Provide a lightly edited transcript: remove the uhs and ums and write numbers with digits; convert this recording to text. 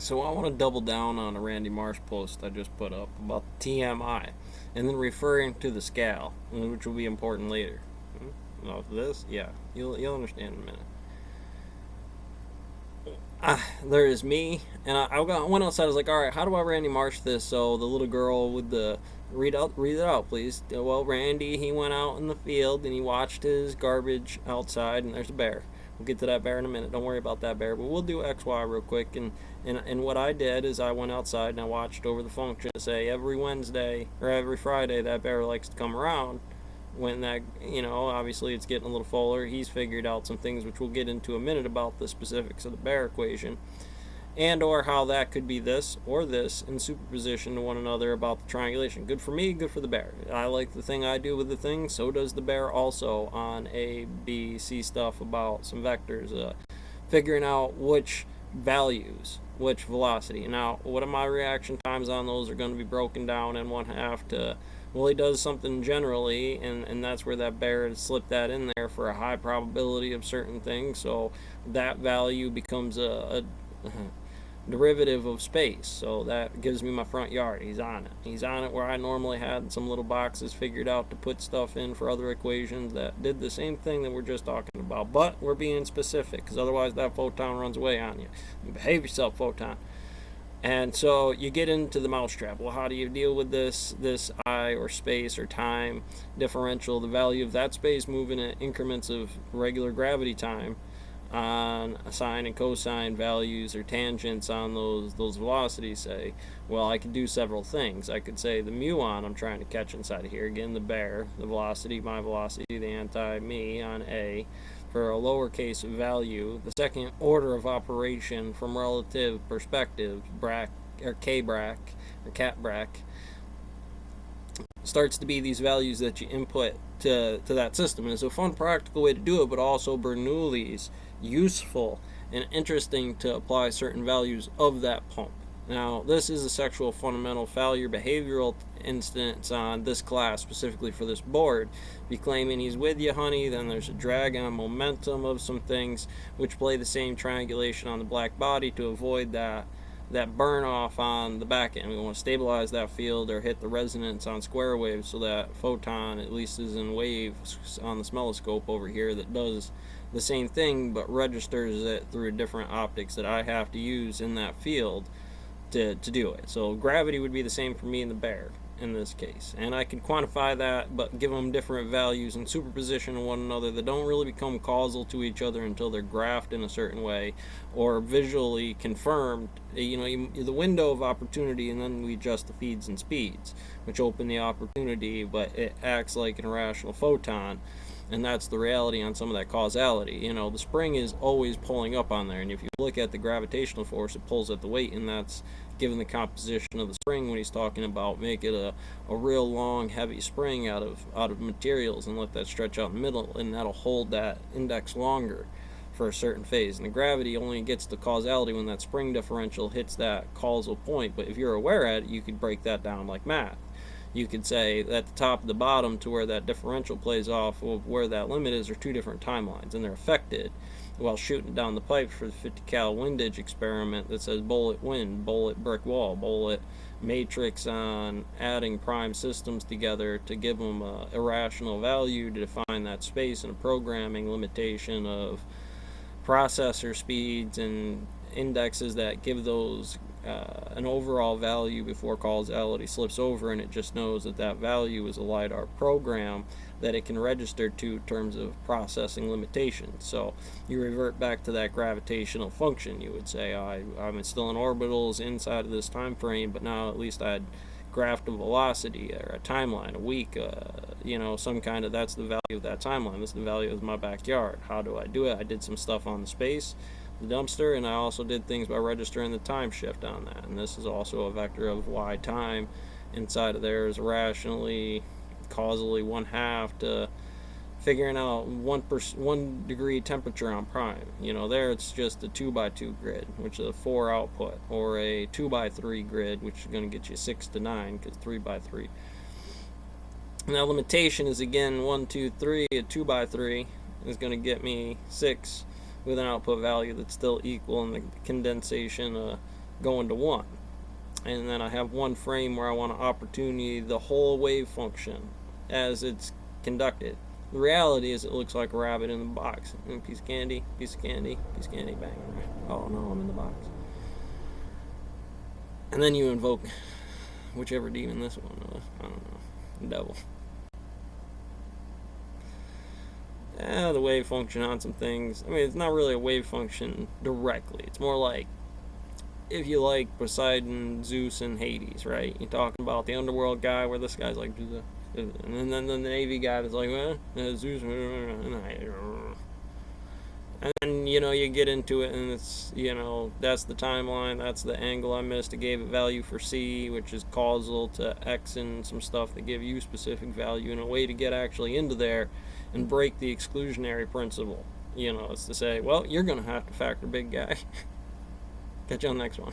So I want to double down on a Randy Marsh post I just put up about TMI, and then referring to the scale, which will be important later. No, this, yeah, you'll understand in a minute. There is me, and I went outside. I was like, all right, how do I Randy Marsh this? So the little girl with the read it out, please. Well, Randy, he went out in the field and he watched his garbage outside, and there's a bear. We'll get to that bear in a minute. Don't worry about that bear, but we'll do X Y real quick. And what I did is I went outside and I watched over the function to say every Wednesday or every Friday that bear likes to come around. When that, obviously it's getting a little fuller. He's figured out some things which we'll get into a minute about the specifics of the bear equation, and or how that could be this or this in superposition to one another about the triangulation. Good for me, good for the bear. I like the thing I do with the thing, so does the bear also on A, B, C stuff about some vectors, figuring out which values, which velocity. Now, what are my reaction times on those are going to be broken down in one half to, well, he does something generally, and that's where that bear has slipped that in there for a high probability of certain things. So that value becomes a derivative of space. So that gives me my front yard. He's on it. He's on it where I normally had some little boxes figured out to put stuff in for other equations that did the same thing that we're just talking about. But we're being specific because otherwise that photon runs away on you. Behave yourself, photon. And so you get into the mousetrap. Well, how do you deal with this I or space or time differential? The value of that space moving in increments of regular gravity time on sine and cosine values or tangents on those velocities, say, well, I could do several things. I could say the muon I'm trying to catch inside of here, again, the bear, the velocity, my velocity, the anti-me on A, for a lowercase value, the second order of operation from relative perspective, brack or k-brack or cat-brack, starts to be these values that you input to that system. And it's a fun practical way to do it, but also Bernoulli's useful and interesting to apply certain values of that pump. Now, this is a sexual fundamental failure behavioral instance on this class, specifically for this board. Be claiming he's with you, honey, then there's a drag on momentum of some things which play the same triangulation on the black body to avoid that burn off on the back end. We want to stabilize that field or hit the resonance on square waves so that photon at least is in waves on the smelloscope over here that does the same thing but registers it through different optics that I have to use in that field to do it. So gravity would be the same for me and the bear in this case, and I can quantify that but give them different values in superposition of one another that don't really become causal to each other until they're graphed in a certain way or visually confirmed. The window of opportunity, and then we adjust the feeds and speeds which open the opportunity, but it acts like an irrational photon, and that's the reality on some of that causality. The spring is always pulling up on there, and if you look at the gravitational force, it pulls at the weight, and that's given the composition of the spring when he's talking about make it a real long heavy spring out of materials and let that stretch out in the middle, and that'll hold that index longer for a certain phase. And the gravity only gets the causality when that spring differential hits that causal point, but if you're aware at it, you could break that down like math. You could say at the top of the bottom to where that differential plays off of where that limit is are two different timelines, and they're affected while shooting down the pipe for the 50 cal windage experiment that says bullet wind, bullet brick wall, bullet matrix on adding prime systems together to give them a irrational value to define that space, and a programming limitation of processor speeds and indexes that give those an overall value before causality slips over, and it just knows that that value is a LiDAR program that it can register to in terms of processing limitations. So you revert back to that gravitational function. You would say, I'm still in orbitals inside of this time frame, but now at least I had graphed a velocity or a timeline, a week, some kind of, that's the value of that timeline. This is the value of my backyard. How do I do it? I did some stuff on the space, the dumpster, and I also did things by registering the time shift on that. And this is also a vector of why time inside of there is rationally, causally 1/2 to figuring out 1 degree temperature on prime. There it's just a 2x2 grid, which is a 4 output, or a 2x3 grid, which is going to get you 6 to 9 because 3x3. Now limitation is again 1, 2, 3. A 2x3 is going to get me 6 with an output value that's still equal in the condensation going to 1. And then I have one frame where I want to opportunity the whole wave function as it's conducted. The reality is it looks like a rabbit in the box. And a piece of candy, piece of candy, piece of candy, bang. Oh no, I'm in the box. And then you invoke whichever demon this one was. I don't know. The devil. The wave function on some things. I mean, it's not really a wave function directly. It's more like if you like Poseidon, Zeus, and Hades, right? You're talking about the underworld guy where this guy's like, and then the Navy guy that's like, Zeus, and then, you get into it, and it's, that's the timeline, that's the angle I missed. It gave it value for C, which is causal to X and some stuff that give you specific value, and a way to get actually into there and break the exclusionary principle. It's to say, well, you're going to have to factor big guy. Catch you on the next one.